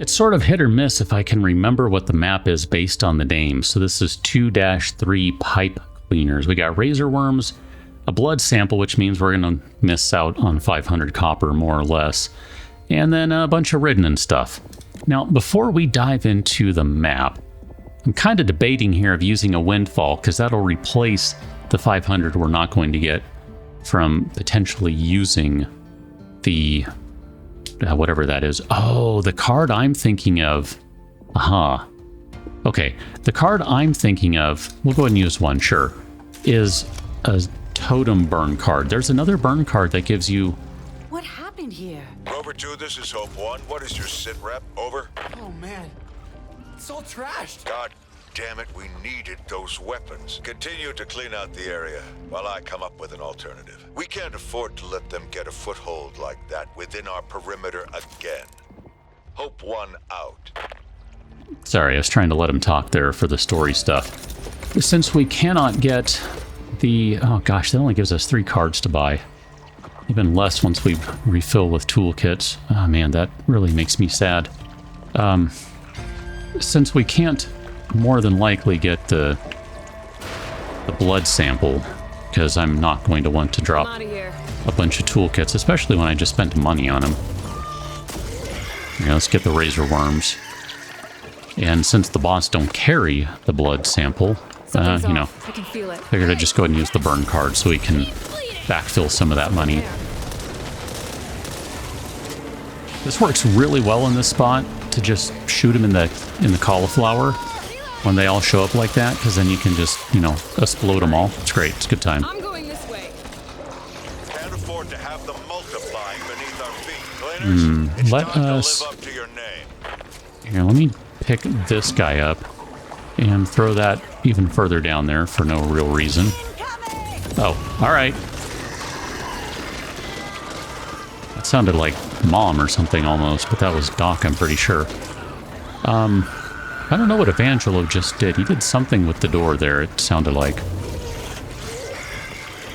It's sort of hit or miss if I can remember what the map is based on the name. So this is 2-3 pipe cleaners. We got razor worms, a blood sample, which means we're going to miss out on 500 copper, more or less, and then a bunch of Ridden and stuff. Now, before we dive into the map, I'm kind of debating here of using a windfall, because that'll replace the 500 we're not going to get from potentially using the whatever that is. Oh, the card I'm thinking of. Aha. Okay, the card I'm thinking of, we'll go ahead and use one, sure, is a totem burn card. There's another burn card that gives you... What happened here? Rover 2, this is Hope 1. What is your sit rep? Over. Oh man, it's all trashed. God damn it, we needed those weapons. Continue to clean out the area while I come up with an alternative. We can't afford to let them get a foothold like that within our perimeter again. Hope 1 out. Sorry, I was trying to let him talk there for the story stuff. Since we cannot get the... Oh gosh, that only gives us 3 cards to buy. Even less once we refill with toolkits. Oh man, that really makes me sad. Since we can't more than likely get the blood sample, because I'm not going to want to drop a bunch of toolkits, especially when I just spent money on them. Yeah, let's get the razor worms. And since the boss don't carry the blood sample, you know, I can feel it. figured I'd just go ahead and use the burn card so we can backfill some of that money. This works really well in this spot to just shoot them in the cauliflower when they all show up like that, because then you can just, you know, explode them all. It's great. It's a good time. I'm going this way. Can't afford to have them multiplying beneath our feet. Cleaners, it's let time us... to live up to your name. Here, let me pick this guy up and throw that even further down there for no real reason. Oh, all right. That sounded like Mom or something almost, but that was Doc, I'm pretty sure. I don't know what Evangelo just did. He did something with the door there, it sounded like.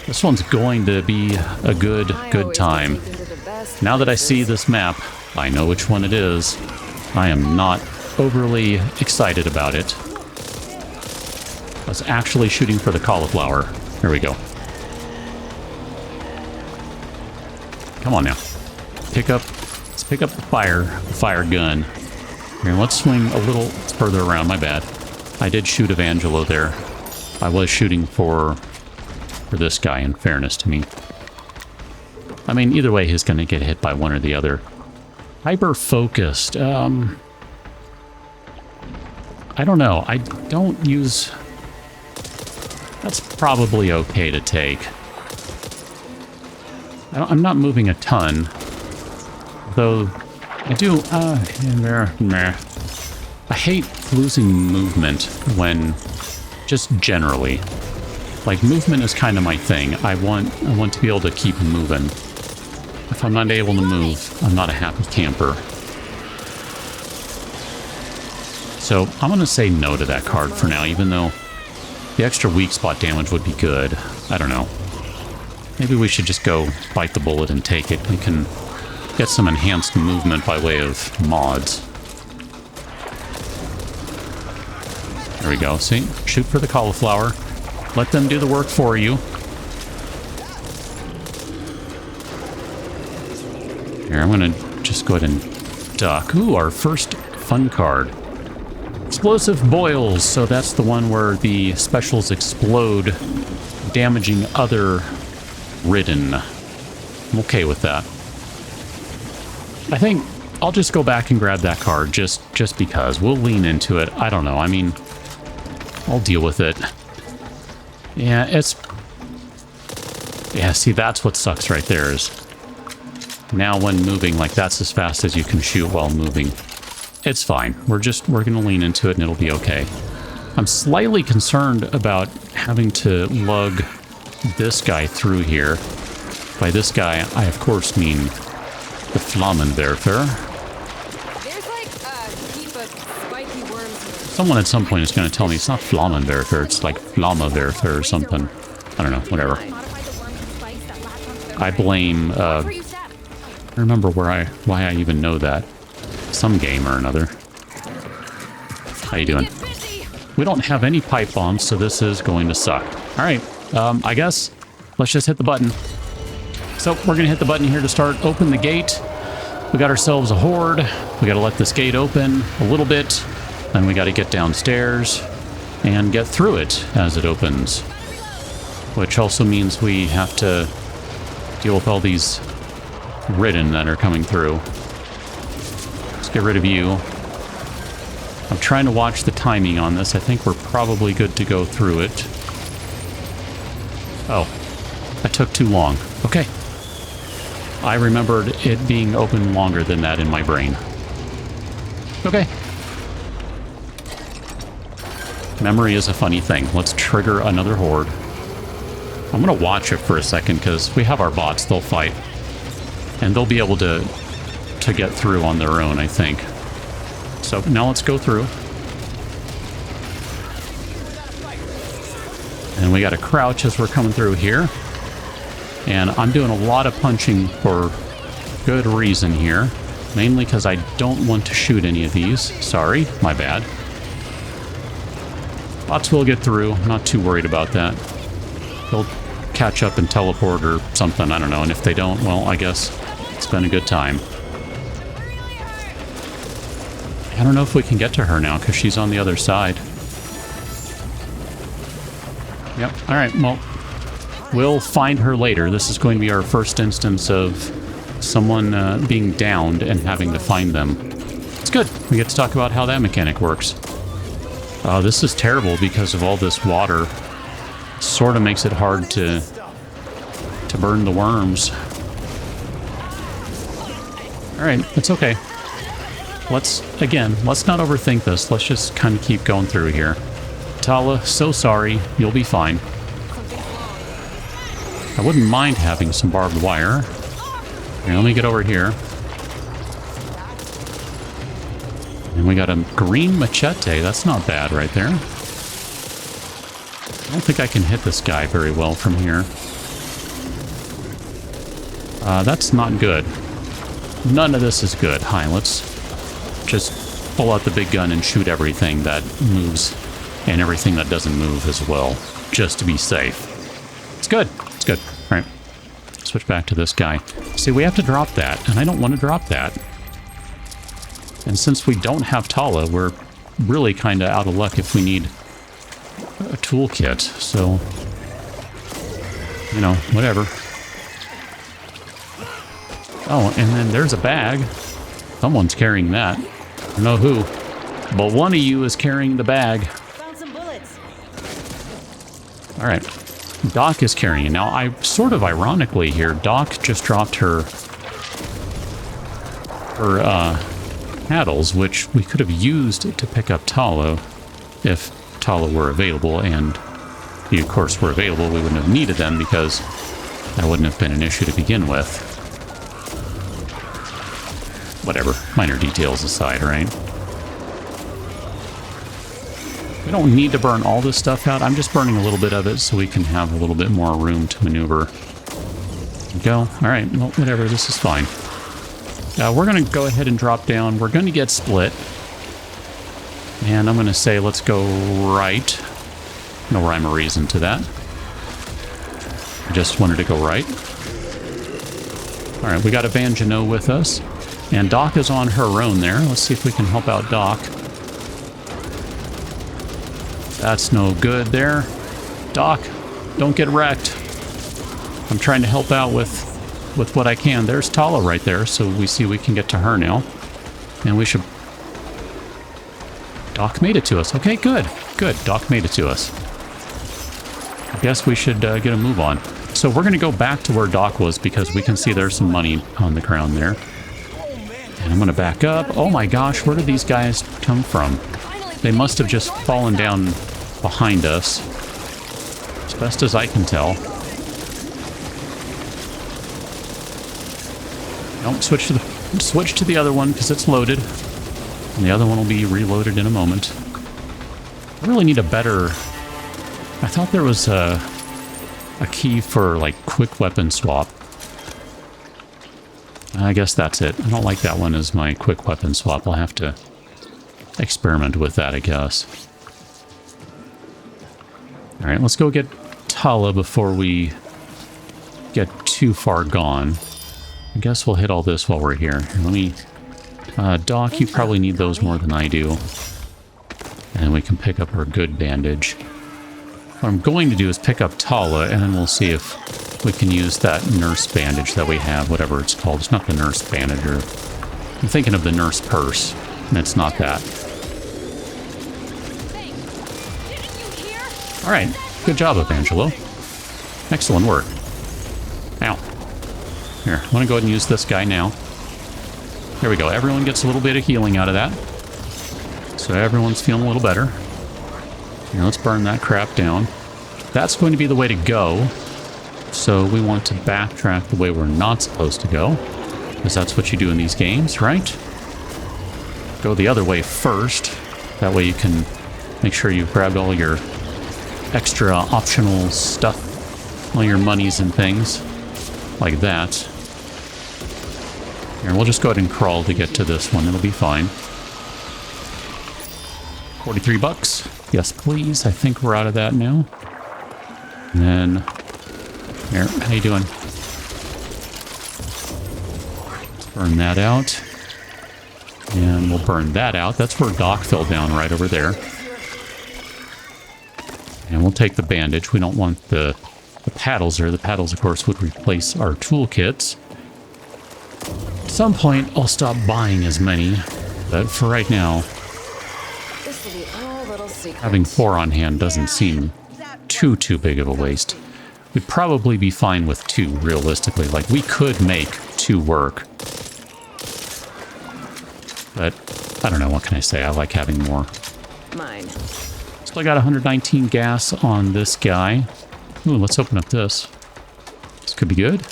This one's going to be a good time. Now that I see this map, I know which one it is. I am not overly excited about it. I was actually shooting for the cauliflower. Here we go. Come on now. Let's pick up the fire gun. Here, let's swing a little further around. My bad. I did shoot Evangelo there. I was shooting for this guy, in fairness to me. I mean, either way, he's going to get hit by one or the other. Hyper-focused. I don't know. I don't use... That's probably okay to take. I'm not moving a ton. Though, I do... I hate losing movement when... Just generally. Like, movement is kind of my thing. I want to be able to keep moving. If I'm not able to move, I'm not a happy camper. So, I'm going to say no to that card for now, even though the extra weak spot damage would be good. I don't know. Maybe we should just go bite the bullet and take it. We can get some enhanced movement by way of mods. There we go. See? Shoot for the cauliflower. Let them do the work for you. Here, I'm going to just go ahead and duck. Ooh, our first fun card. Explosive boils. So that's the one where the specials explode, damaging other Ridden. I'm okay with that. I think I'll just go back and grab that card just because. We'll lean into it. I don't know. I mean, I'll deal with it. Yeah, yeah, see, that's what sucks right there is now when moving, like, that's as fast as you can shoot while moving. It's fine. We're gonna lean into it and it'll be okay. I'm slightly concerned about having to lug this guy through here. By this guy, I of course mean the flamethrowing. There's like a heap of spiky worms here. Someone at some point is going to tell me it's not flamethrowing, it's like flamethrowing or something. I don't know, whatever. I blame, I remember why I even know that. some game or another. How you doing? We don't have any pipe bombs, so this is going to suck. All right, I guess let's just hit the button. So we're gonna hit the button here to start. Open the gate. We got ourselves a horde. We gotta let this gate open a little bit. Then we gotta get downstairs and get through it as it opens. Which also means we have to deal with all these Ridden that are coming through. Let's get rid of you. I'm trying to watch the timing on this. I think we're probably good to go through it. Oh, that took too long. Okay. I remembered it being open longer than that in my brain. Okay. Memory is a funny thing. Let's trigger another horde. I'm going to watch it for a second because we have our bots. They'll fight. And they'll be able to get through on their own, I think. So now let's go through. And we got to crouch as we're coming through here. And I'm doing a lot of punching for good reason here. Mainly because I don't want to shoot any of these. Sorry, my bad. Bots will get through. I'm not too worried about that. They'll catch up and teleport or something. I don't know. And if they don't, well, I guess it's been a good time. I don't know if we can get to her now because she's on the other side. Yep. All right. Well, we'll find her later. This is going to be our first instance of someone being downed and having to find them. It's good. We get to talk about how that mechanic works. This is terrible because of all this water. Sort of makes it hard to burn the worms. All right. It's okay. Let's not overthink this. Let's just kind of keep going through here. Tala, so sorry. You'll be fine. I wouldn't mind having some barbed wire. Here, let me get over here. And we got a green machete. That's not bad right there. I don't think I can hit this guy very well from here. That's not good. None of this is good. Hi, let's just pull out the big gun and shoot everything that moves and everything that doesn't move as well, just to be safe. It's good. It's good. All right. Switch back to this guy. See, we have to drop that, and I don't want to drop that. And since we don't have Tala, we're really kind of out of luck if we need a toolkit. So, you know, whatever. Oh, and then there's a bag. Someone's carrying that. I don't know who, but one of you is carrying the bag. Found some bullets. All right. Doc is carrying it. Now, I sort of ironically here, Doc just dropped her paddles, which we could have used to pick up Tala if Tala were available, and he, of course, were available. We wouldn't have needed them because that wouldn't have been an issue to begin with. Whatever. Minor details aside, right? We don't need to burn all this stuff out. I'm just burning a little bit of it so we can have a little bit more room to maneuver. Go. All right. Well, whatever. This is fine. We're going to go ahead and drop down. We're going to get split. And I'm going to say let's go right. No rhyme or reason to that. I just wanted to go right. All right. We got Evangeline with us. And Doc is on her own there. Let's see if we can help out Doc. That's no good there. Doc, don't get wrecked. I'm trying to help out with what I can. There's Tala right there, so we see we can get to her now. And we should... Doc made it to us. Okay, good. Good. Doc made it to us. I guess we should get a move on. So we're going to go back to where Doc was because we can see there's some money on the ground there. And I'm going to back up. Oh my gosh, where did these guys come from? They must have just fallen down behind us, as best as I can tell. Don't switch to the other one because it's loaded, and the other one will be reloaded in a moment. I really need a better... I thought there was a key for like quick weapon swap. I guess that's it. I don't like that one as my quick weapon swap. I'll have to experiment with that, I guess. Alright, let's go get Tala before we get too far gone. I guess we'll hit all this while we're here. Let me... Doc, you probably need those more than I do. And we can pick up our good bandage. What I'm going to do is pick up Tala, and then we'll see if we can use that nurse bandage that we have, whatever it's called. It's not the nurse bandage. I'm thinking of the nurse purse, and it's not that. Alright, good job, Evangelo. Excellent work. Ow. Here, I want to go ahead and use this guy now. There we go. Everyone gets a little bit of healing out of that. So everyone's feeling a little better. Here, let's burn that crap down. That's going to be the way to go. So we want to backtrack the way we're not supposed to go. Because that's what you do in these games, right? Go the other way first. That way you can make sure you've grabbed all your extra optional stuff. All your monies and things. Like that. Here, we'll just go ahead and crawl to get to this one. It'll be fine. 43 bucks. Yes, please. I think we're out of that now. And then... Here, how you doing? Let's burn that out. And we'll burn that out. That's where Doc fell down, right over there. And we'll take the bandage. We don't want the paddles there. The paddles, of course, would replace our toolkits. At some point, I'll stop buying as many. But for right now, having 4 on hand doesn't seem too big of a waste. We'd probably be fine with 2, realistically. Like, we could make 2 work. But, I don't know, what can I say? I like having more. Mine. Still got 119 gas on this guy. Ooh, let's open up this. This could be good.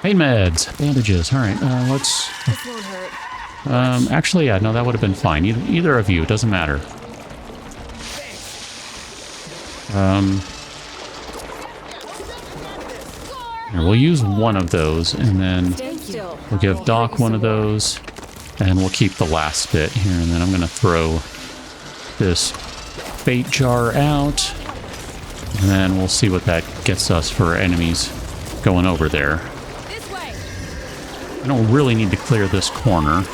Pain meds. Bandages. Alright, let's... This won't hurt. Actually, yeah, no, that would have been fine. Either of you, it doesn't matter. Here, we'll use one of those, and then we'll give Doc one of those, and we'll keep the last bit here, and then I'm going to throw this bait jar out, and then we'll see what that gets us for enemies going over there. This way. I don't really need to clear this corner.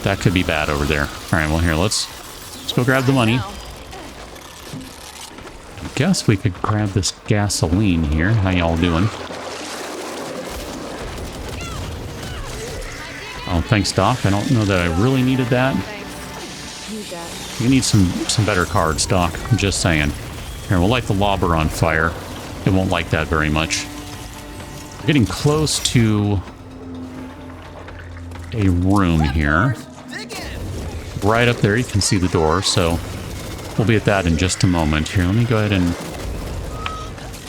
That could be bad over there. Alright, well here, let's go grab the money. I guess we could grab this gasoline here. How y'all doing? Oh, thanks, Doc. I don't know that I really needed that. You need some better cards, Doc. I'm just saying. Here, we'll light the lobber on fire. It won't like that very much. We're getting close to a room here. Right up there, you can see the door, so we'll be at that in just a moment. Here, let me go ahead and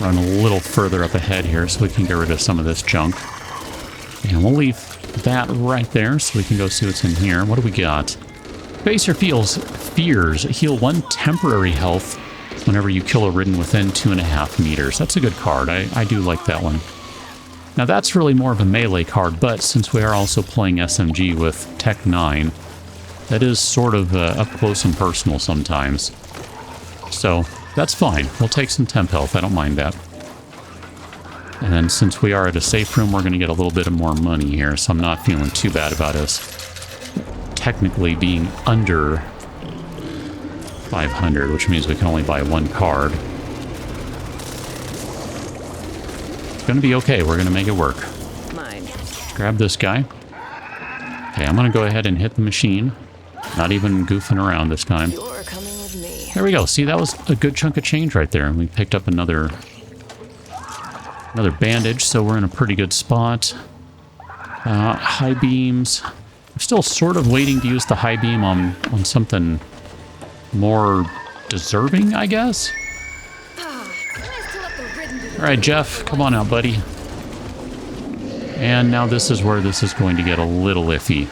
run a little further up ahead here so we can get rid of some of this junk. And we'll leave that right there so we can go see what's in here. What do we got? Face your fears. Heal 1 temporary health whenever you kill a Ridden within 2.5 meters. That's a good card. I do like that one. Now that's really more of a melee card, but since we are also playing SMG with Tech 9, that is sort of up close and personal sometimes. So that's fine. We'll take some temp health. I don't mind that. And then since we are at a safe room, we're going to get a little bit of more money here, so I'm not feeling too bad about us technically being under 500, which means we can only buy 1 card. It's going to be okay. We're going to make it work. Mine. Grab this guy. Okay, I'm going to go ahead and hit the machine. Not even goofing around this time. You're coming with me. There we go. See, that was a good chunk of change right there. And we picked up another bandage, so we're in a pretty good spot. High beams. I'm still sort of waiting to use the high beam on something more deserving, I guess. Alright, Jeff, come on out, buddy. And now this is where this is going to get a little iffy.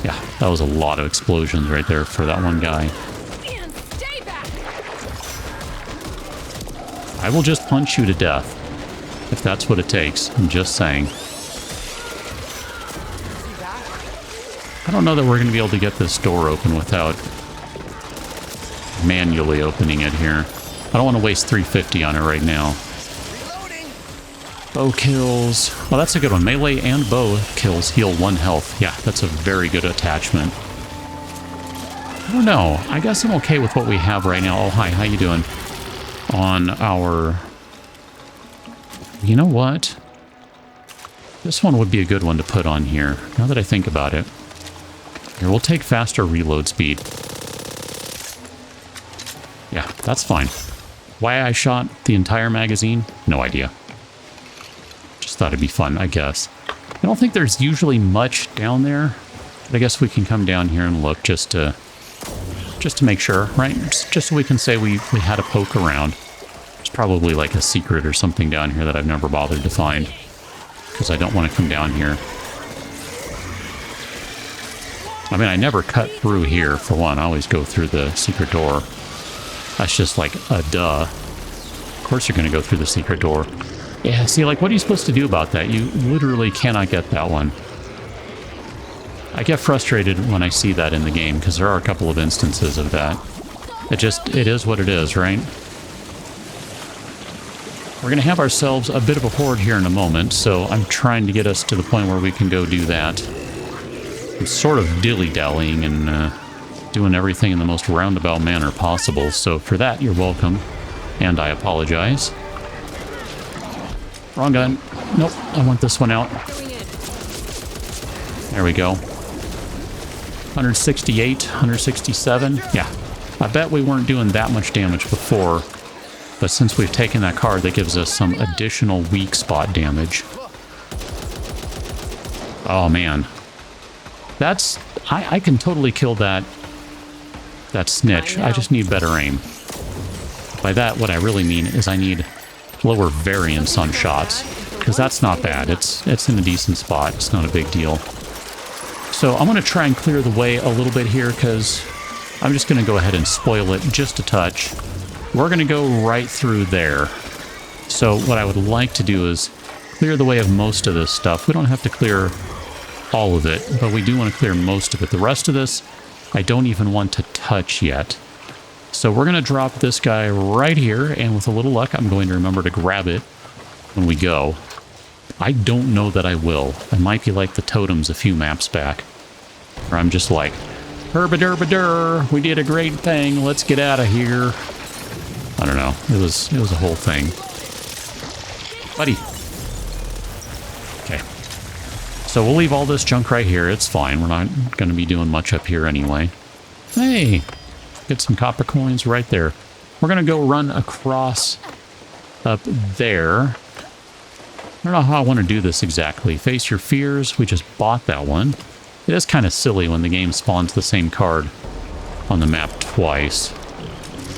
Yeah, that was a lot of explosions right there for that one guy. I will just punch you to death, if that's what it takes. I'm just saying. I don't know that we're going to be able to get this door open without manually opening it here. I don't want to waste 350 on it right now. Bow kills. Well, that's a good one. Melee and bow kills heal 1 health. Yeah, that's a very good attachment. I don't know. I guess I'm okay with what we have right now. Oh, hi. How you doing? On our... You know what? This one would be a good one to put on here, now that I think about it. Here, we'll take faster reload speed. Yeah, that's fine. Why I shot the entire magazine? No idea. Just thought it'd be fun, I guess. I don't think there's usually much down there, but I guess we can come down here and look just to make sure, right? Just so we can say we had a poke around. There's probably like a secret or something down here that I've never bothered to find, because I don't want to come down here. I mean, I never cut through here, for one. I always go through the secret door. That's just like a duh. Of course you're going to go through the secret door. Yeah, see, like, what are you supposed to do about that? You literally cannot get that one. I get frustrated when I see that in the game, because there are a couple of instances of that. It is what it is, right? We're going to have ourselves a bit of a horde here in a moment, so I'm trying to get us to the point where we can go do that. I'm sort of dilly-dallying and doing everything in the most roundabout manner possible, so for that, you're welcome. And I apologize. Wrong gun. Nope, I want this one out. There we go. 168, 167. Yeah, I bet we weren't doing that much damage before, but since we've taken that card, that gives us some additional weak spot damage. Oh, man. That's... I can totally kill that snitch. I just need better aim. By that, what I really mean is I need lower variance on shots, because that's not bad. It's in a decent spot. It's not a big deal. So I'm going to try and clear the way a little bit here, because I'm just going to go ahead and spoil it just a touch. We're going to go right through there. So what I would like to do is clear the way of most of this stuff. We don't have to clear all of it, but we do want to clear most of it. The rest of this, I don't even want to touch yet. So we're going to drop this guy right here, and with a little luck, I'm going to remember to grab it when we go. I don't know that I will. I might be like the totems a few maps back, where I'm just like, herba-derba-der, we did a great thing, let's get out of here. I don't know. It was a whole thing. Buddy. Okay. So we'll leave all this junk right here. It's fine. We're not going to be doing much up here anyway. Hey! Get some copper coins right there. We're going to go run across up there. I don't know how I want to do this exactly. Face your fears. We just bought that one. It is kind of silly when the game spawns the same card on the map twice.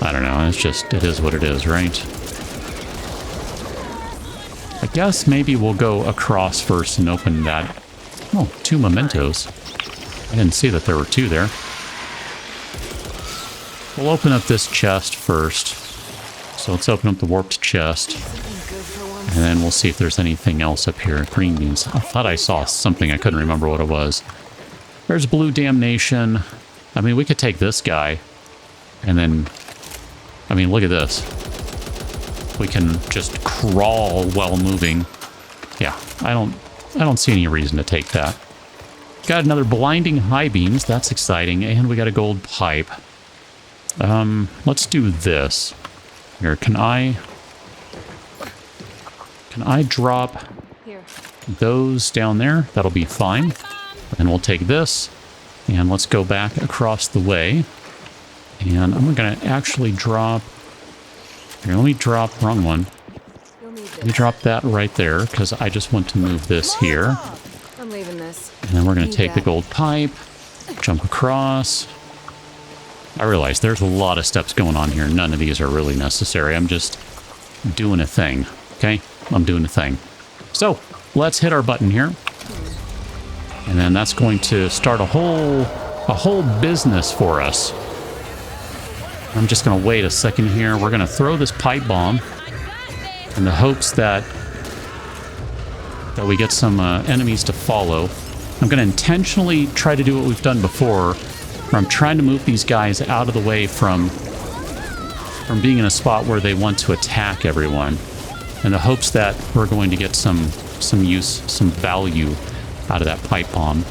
I don't know. It's just, it is what it is, right? I guess maybe we'll go across first and open that. Oh, 2 mementos. I didn't see that there were 2 there. We'll open up this chest first. So let's open up the warped chest. And then we'll see if there's anything else up here. Green beans. I thought I saw something. I couldn't remember what it was. There's blue damnation. I mean, we could take this guy. And then... I mean, look at this. We can just crawl while moving. Yeah, I don't see any reason to take that. Got another blinding high beams. That's exciting. And we got a gold pipe. Let's do this. Here, can I drop those down there? That'll be fine. And we'll take this, and let's go back across the way. And I'm going to actually drop... Here, let me drop... Wrong one. Let me drop that right there, because I just want to move this here. I'm leaving this. And then we're going to take the gold pipe, jump across... I realize there's a lot of steps going on here. None of these are really necessary. I'm just doing a thing, okay? I'm doing a thing. So, let's hit our button here. And then that's going to start a whole business for us. I'm just going to wait a second here. We're going to throw this pipe bomb. in the hopes that we get some enemies to follow. I'm going to intentionally try to do what we've done before, where I'm trying to move these guys out of the way from being in a spot where they want to attack everyone, in the hopes that we're going to get some use, some value out of that pipe bomb.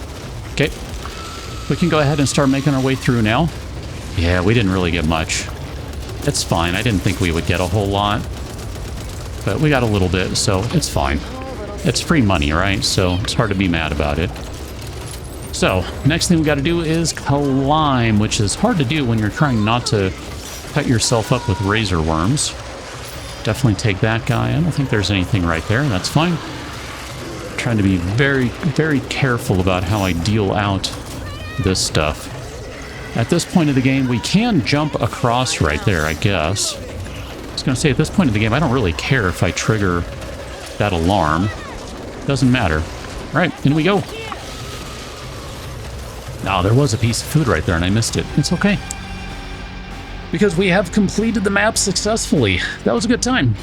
Okay, we can go ahead and start making our way through now. Yeah, we didn't really get much. It's fine. I didn't think we would get a whole lot, but we got a little bit, so it's fine. It's free money, right? So it's hard to be mad about it. So next thing we got to do is climb, which is hard to do when you're trying not to cut yourself up with razor worms. Definitely take that guy. I don't think there's anything right there. That's fine. Trying to be very, very careful about how I deal out this stuff. At this point of the game, we can jump across right there, I guess. I was going to say, at this point of the game, I don't really care if I trigger that alarm. Doesn't matter. All right, in we go. Oh, there was a piece of food right there, and I missed it. It's okay. Because we have completed the map successfully. That was a good time.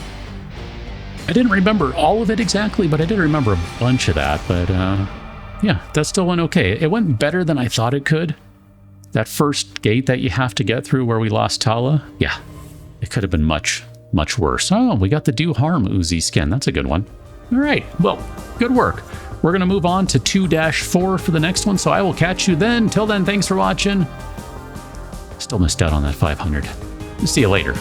I didn't remember all of it exactly, but I did remember a bunch of that. But, yeah, that still went okay. It went better than I thought it could. That first gate that you have to get through where we lost Tala, yeah, it could have been much, much worse. Oh, we got the Do Harm Uzi skin. That's a good one. All right, well, good work. We're going to move on to 2-4 for the next one, so I will catch you then. Till then, thanks for watching. Still missed out on that 500. See you later.